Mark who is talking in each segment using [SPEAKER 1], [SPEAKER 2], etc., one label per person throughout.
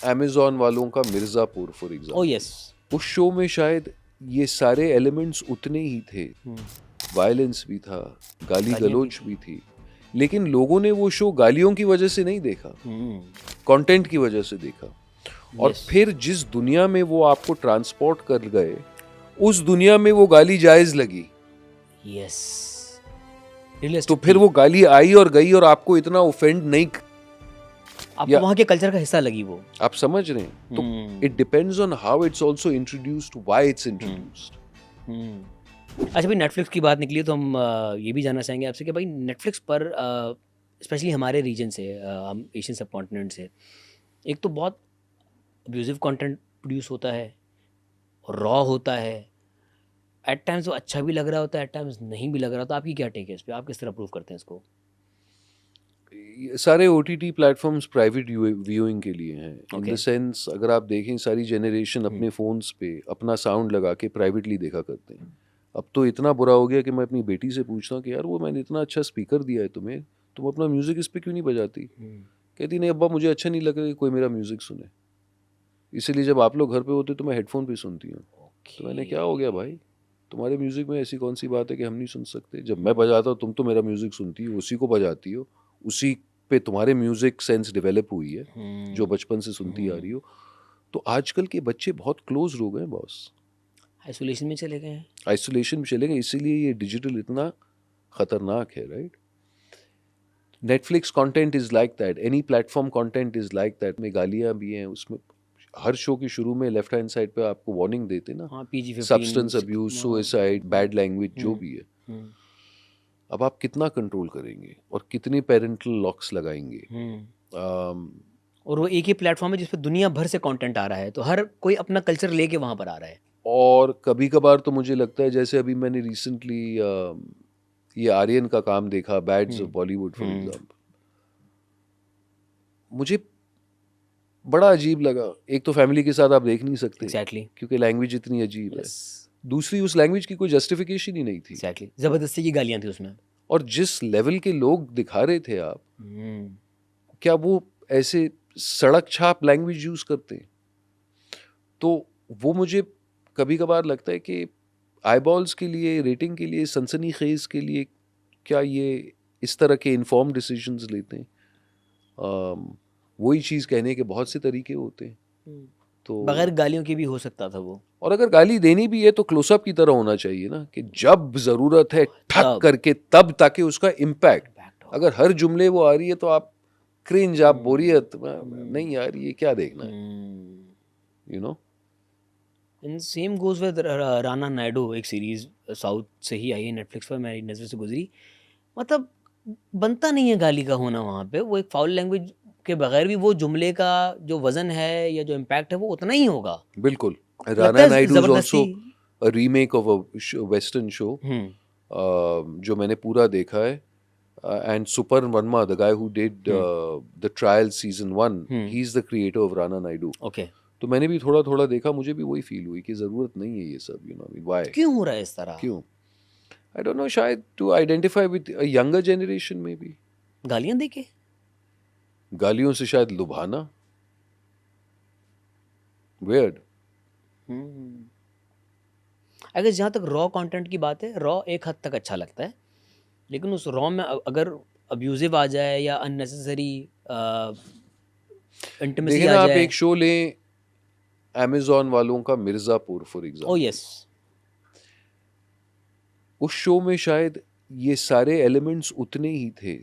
[SPEAKER 1] Amazon वालों का Mirzapur for example,
[SPEAKER 2] oh yes,
[SPEAKER 1] उस शो में शायद ये सारे एलिमेंट्स उतने ही थे, वायलेंस भी था, गाली
[SPEAKER 2] गालियाँ भी
[SPEAKER 1] गलौज भी थी, लेकिन लोगों ने वो शो गालियों की वजह से नहीं देखा, कंटेंट की वजह से देखा। और
[SPEAKER 2] यस,
[SPEAKER 1] फिर जिस दुनिया में वो आपको ट्रांसपोर्ट कर गए, उस दुनिया में वो गाली जायज लगी,
[SPEAKER 2] यस,
[SPEAKER 1] तो फिर वो गाली आई और गई और आपको इतना ऑफेंड नहीं,
[SPEAKER 2] आपको
[SPEAKER 1] या
[SPEAKER 2] वहाँ के कल्चर का हिस्सा लगी वो।
[SPEAKER 1] आप समझ रहे हैं। तो it depends on how it's also introduced, why it's introduced.
[SPEAKER 2] अच्छा भाई, नेटफ्लिक्स की बात निकली है, तो हम ये भी जानना चाहेंगे आपसे कि भाई नेटफ्लिक्स पर स्पेशली हमारे रीजन से, हम एशियन सब कॉन्टिनेंट से, एक तो बहुत अब्यूजिव कंटेंट प्रोड्यूस होता है, रॉ होता है, एट टाइम्स वो अच्छा भी लग रहा होता है, एट टाइम्स नहीं भी लग रहा होता। आपकी क्या टेक है इस पे? आप किस तरह प्रूव करते हैं इसको?
[SPEAKER 1] ये सारे OTT प्लेटफॉर्म्स प्राइवेट व्यूइंग के लिए हैं, इन द
[SPEAKER 2] ओके।
[SPEAKER 1] सेंस अगर आप देखें सारी जनरेशन अपने फ़ोन्स पे अपना साउंड लगा के प्राइवेटली देखा करते हैं। अब तो इतना बुरा हो गया कि मैं अपनी बेटी से पूछता हूँ कि यार वो मैंने इतना अच्छा स्पीकर दिया है तुम्हें, तुम अपना म्यूज़िक इस पे क्यों नहीं बजाती? कहती नहीं अब्बा मुझे अच्छा नहीं लग रहा कि कोई मेरा म्यूज़िक सुने, इसीलिए जब आप लोग घर पे होते तो मैं हेडफोन पे सुनती हूँ। तो मैंने क्या हो गया भाई, तुम्हारे म्यूज़िक में ऐसी कौन सी बात है कि हम नहीं सुन सकते? जब मैं बजाता हूँ तुम तो मेरा म्यूज़िक सुनती हो, उसी को बजाती हो, उसी पे तुम्हारे म्यूज़िक सेंस डेवलप हुई है जो बचपन से सुनती आ रही हो। तो आजकल के बच्चे बहुत क्लोज हो गए बॉस,
[SPEAKER 2] आइसोलेशन में चले गए हैं।
[SPEAKER 1] आइसोलेशन में चले गए, इसीलिए ये डिजिटल इतना खतरनाक है, right? Netflix content is like that, any platform content is like that. में गालियाँ भी हैं उसमें, हर शो के शुरू में लेफ्ट हैंड साइड पे आपको वार्निंग देते ना,
[SPEAKER 2] हाँ, PG-15
[SPEAKER 1] substance abuse, suicide, bad language जो भी है। अब आप कितना कंट्रोल करेंगे और कितने पेरेंटल लॉक्स लगाएंगे?
[SPEAKER 2] और वो एक ही प्लेटफॉर्म है जिस पे दुनिया भर से कंटेंट आ रहा है, तो हर कोई अपना कल्चर लेके वहाँ पर आ रहा है।
[SPEAKER 1] और कभी कभार तो मुझे लगता है, जैसे अभी मैंने रिसेंटली ये आर्यन का काम देखा, bads of Bollywood for example, मुझे बड़ा अजीब लगा। एक तो फैमिली के साथ आप देख नहीं सकते
[SPEAKER 2] एग्जैक्टली,
[SPEAKER 1] क्योंकि लैंग्वेज इतनी अजीब है,
[SPEAKER 2] यस,
[SPEAKER 1] दूसरी उस लैंग्वेज की कोई जस्टिफिकेशन ही नहीं थी,
[SPEAKER 2] एग्जैक्टली, जबरदस्ती की गालियाँ थी उसमें।
[SPEAKER 1] और जिस लेवल के लोग दिखा रहे थे आप, क्या वो ऐसे सड़क छाप लैंग्वेज यूज करते हैं? तो वो मुझे कभी कभार लगता है कि आईबॉल्स के लिए, रेटिंग के लिए, सनसनीखेज के लिए क्या ये इस तरह के इन्फॉर्म डिसीजंस लेते हैं? वही चीज़ कहने के बहुत से तरीके होते हैं। तो
[SPEAKER 2] बगैर गालियों के भी हो सकता था वो।
[SPEAKER 1] और अगर गाली देनी भी है तो क्लोजअप की तरह होना चाहिए ना, कि जब ज़रूरत है ठक
[SPEAKER 2] तब
[SPEAKER 1] करके तब, ताकि उसका इम्पैक्ट,
[SPEAKER 2] इम्पैक्ट हो।
[SPEAKER 1] अगर हर जुमले वो आ रही है तो आप क्रिंज, आप बोरियत, नहीं यार ये क्या देखना है, you know.
[SPEAKER 2] And same goes with Rana Naidu, एक सीरीज साउथ से ही आई है, नेटफ्लिक्स पर मेरी नज़र से गुजरी। मतलब बनता नहीं है गाली का होना वहाँ पे, वो एक फाउल लैंग्वेज के बगैर भी वो जुमले का जो वजन है या जो इम्पैक्ट है वो उतना ही होगा।
[SPEAKER 1] बिल्कुल,
[SPEAKER 2] लगता
[SPEAKER 1] राना
[SPEAKER 2] है
[SPEAKER 1] नायडू इज
[SPEAKER 2] जबरदस्ती।
[SPEAKER 1] Also a remake of a western show, जो मैंने पूरा देखा है। And super Verma, the guy who did the trial season 1, he is the creator of Rana Naidu.
[SPEAKER 2] Okay,
[SPEAKER 1] तो मैंने भी थोड़ा थोड़ा देखा, मुझे भी वही फील हुई कि ज़रूरत नहीं है ये सब, यू नो, व्हाई,
[SPEAKER 2] क्यों हो रहा है इस तरह?
[SPEAKER 1] क्यों? आई डोंट नो, शायद to identify with a younger generation में भी,
[SPEAKER 2] गालियाँ दे के?
[SPEAKER 1] गालियों से शायद लुभाना, वियर्ड।
[SPEAKER 2] अगर जहाँ तक रॉ कंटेंट की बात है, रॉ एक हद तक अच्छा लगता है, लेकिन उस रॉ में अगर अब्यूजिव आ जाए या अननेसेसरी इंटिमेसी
[SPEAKER 1] देखें
[SPEAKER 2] आ
[SPEAKER 1] ना, आप
[SPEAKER 2] जाए।
[SPEAKER 1] एक शो लें अमेज़न वालों का मिर्ज़ापुर फॉर
[SPEAKER 2] ओ
[SPEAKER 1] एग्जांपल,
[SPEAKER 2] यस,
[SPEAKER 1] उस शो में शायद ये सारे एलिमेंट्स उतने ही थे,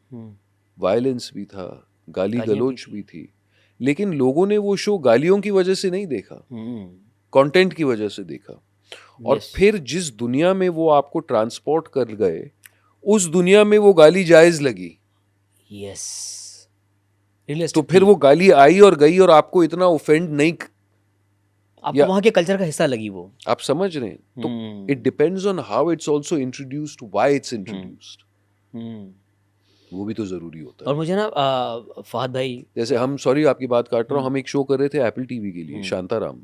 [SPEAKER 1] वायलेंस भी था, गाली
[SPEAKER 2] गालियाँ भी
[SPEAKER 1] गलौज
[SPEAKER 2] थी।
[SPEAKER 1] भी थी, लेकिन लोगों ने वो शो गालियों की वजह से नहीं देखा, कंटेंट की वजह से देखा। और
[SPEAKER 2] यस,
[SPEAKER 1] फिर जिस दुनिया में वो आपको ट्रांसपोर्ट कर गए, उस दुनिया में वो गाली जायज लगी,
[SPEAKER 2] यस,
[SPEAKER 1] तो
[SPEAKER 2] रियलिस्टिक
[SPEAKER 1] फिर
[SPEAKER 2] थी।
[SPEAKER 1] वो गाली आई और गई और आपको इतना ऑफेंड नहीं,
[SPEAKER 2] आपको
[SPEAKER 1] या
[SPEAKER 2] वहाँ के कल्चर का हिस्सा लगी वो।
[SPEAKER 1] आप समझ रहे हैं। तो it depends on how it's also introduced, why it's introduced, वो भी तो जरूरी होता
[SPEAKER 2] और
[SPEAKER 1] है।
[SPEAKER 2] मुझे ना फहद भाई।
[SPEAKER 1] जैसे हम, सॉरी आपकी बात काट रहा हूँ, हम एक शो कर रहे थे एप्पल टीवी के लिए, शांताराम,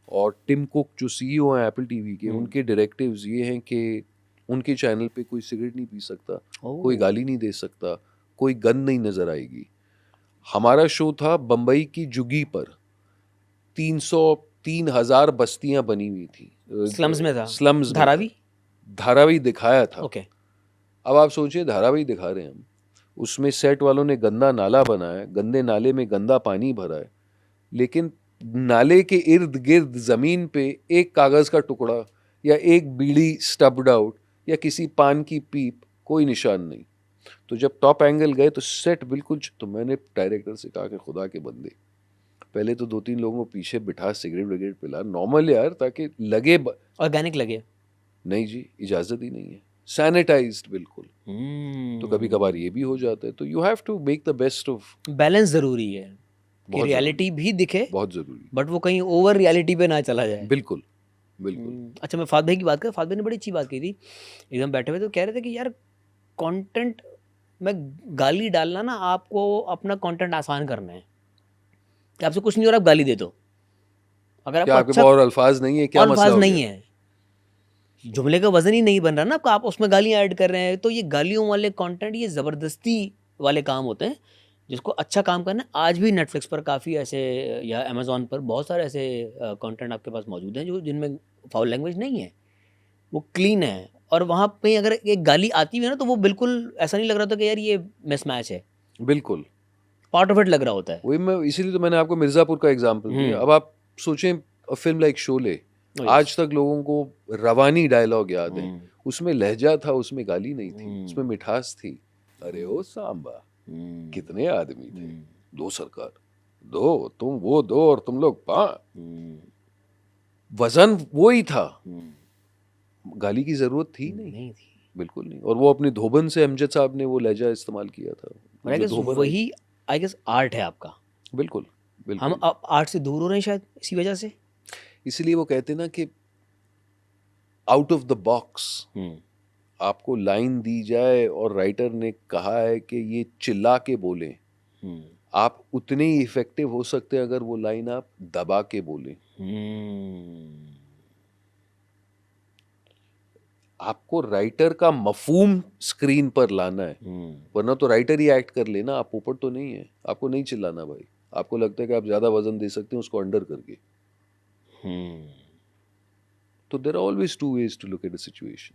[SPEAKER 1] और टिम कुक जो CEO हैं एप्पल टीवी के, उनके डायरेक्टिव्स ये हैं कि उनके चैनल पे कोई सिगरेट नहीं पी सकता, कोई गाली नहीं दे सकता, कोई गन नहीं नजर आएगी। हमारा शो था बम्बई की जुगी पर, 3,000 बस्तियां बनी हुई थी,
[SPEAKER 2] स्लम्स में था?
[SPEAKER 1] स्लम्स में था।
[SPEAKER 2] धारावी?
[SPEAKER 1] धारावी दिखाया था।
[SPEAKER 2] ओके।
[SPEAKER 1] अब आप सोचिए, धारावी दिखा रहे हैं हम, उसमें सेट वालों ने गंदा नाला बनाया है, गंदे नाले में गंदा पानी भरा है, लेकिन नाले के इर्द गिर्द जमीन पे एक कागज का टुकड़ा या एक बीड़ी स्टब्ड आउट या किसी पान की पीप, कोई निशान नहीं। तो जब टॉप एंगल गए तो सेट बिल्कुल तो मैंने डायरेक्टर से कहा कि खुदा के बंदे, पहले तो 2-3 लोगों को पीछे बिठा, सिगरेट विगरेट पिला, नॉर्मल यार, ताकि लगे
[SPEAKER 2] ऑर्गेनिक लगे?
[SPEAKER 1] नहीं जी, इजाजत ही नहीं है, सैनिटाइज्ड बिल्कुल। तो कभी कभार ये भी हो जाता है, तो you have to make the best of.
[SPEAKER 2] Balance ज़रूरी है कि
[SPEAKER 1] बहुत
[SPEAKER 2] रियलिटी भी दिखे,
[SPEAKER 1] बहुत जरूरी,
[SPEAKER 2] बट वो कहीं ओवर रियलिटी पे ना चला जाए।
[SPEAKER 1] बिल्कुल बिल्कुल।
[SPEAKER 2] अच्छा, मैं फात भाई की बात करें, फात भाई ने बड़ी अच्छी बात की थी, एकदम बैठे हुए तो कह रहे थे कि यार कंटेंट में गाली डालना ना, आपको अपना कंटेंट आसान करना है, कि आपसे कुछ नहीं हो रहा, आप गाली दे दो। अगर आपको
[SPEAKER 1] क्या आपके
[SPEAKER 2] अच्छा
[SPEAKER 1] पास और अल्फाज नहीं है? क्या मसला
[SPEAKER 2] अल्फाज
[SPEAKER 1] हो
[SPEAKER 2] नहीं
[SPEAKER 1] गया?
[SPEAKER 2] है, जुमले का वजन ही नहीं बन रहा ना आपका, आप उसमें गालियां ऐड कर रहे हैं, तो ये गालियों वाले कंटेंट, ये ज़बरदस्ती वाले काम होते हैं। जिसको अच्छा काम करना है, आज भी नेटफ्लिक्स पर काफ़ी ऐसे, या अमेज़ॉन पर बहुत सारे ऐसे कंटेंट आपके पास मौजूद हैं जो जिनमें फाउल लैंग्वेज नहीं है, वो क्लीन है। और वहाँ पे अगर एक गाली आती हुई है ना, तो वो बिल्कुल ऐसा नहीं लग रहा था कि यार ये मिसमैच है,
[SPEAKER 1] बिल्कुल,
[SPEAKER 2] पार्ट ऑफ इट लग रहा होता है।
[SPEAKER 1] वही मैं, इसीलिए तो मैंने आपको मिर्जापुर का एग्जांपल दिया। अब आप सोचें, फिल्म लाइक शोले, आज तक लोगों को रवानी डायलॉग याद है, उसमें लहजा था, उसमें गाली नहीं थी, उसमें मिठास थी। अरे ओ सांबा, कितने आदमी थे, दो सरकार, दो तुम, वो दो, और तुम लोग वजन वो ही था, गाली की जरूरत थी नहीं,
[SPEAKER 2] थी।
[SPEAKER 1] बिल्कुल नहीं। और वो अपने धोबन से अमजद साहब ने वो लहजा इस्तेमाल किया था,
[SPEAKER 2] और आई
[SPEAKER 1] जो
[SPEAKER 2] गेस
[SPEAKER 1] धोबन,
[SPEAKER 2] वही, आई गेस आर्ट है आपका।
[SPEAKER 1] बिल्कुल
[SPEAKER 2] हम
[SPEAKER 1] बिल्कुल।
[SPEAKER 2] अब आर्ट से दूर हो रहे हैं शायद इसी वजह से।
[SPEAKER 1] इसलिए वो कहते हैं ना कि आउट ऑफ द बॉक्स आपको लाइन दी जाए और राइटर ने कहा है कि ये चिल्ला के बोलें, आप उतने ही इफेक्टिव हो सकते हैं अगर वो लाइन आप दबा के बोलें। आपको राइटर का मफहूम स्क्रीन पर लाना है, वरना तो राइटर ही एक्ट कर लेना, आप पोपट तो नहीं है। आपको नहीं चिल्लाना भाई, आपको लगता है कि आप ज्यादा वजन दे सकते हैं उसको अंडर करके। तो there are always two ways to look at the situation.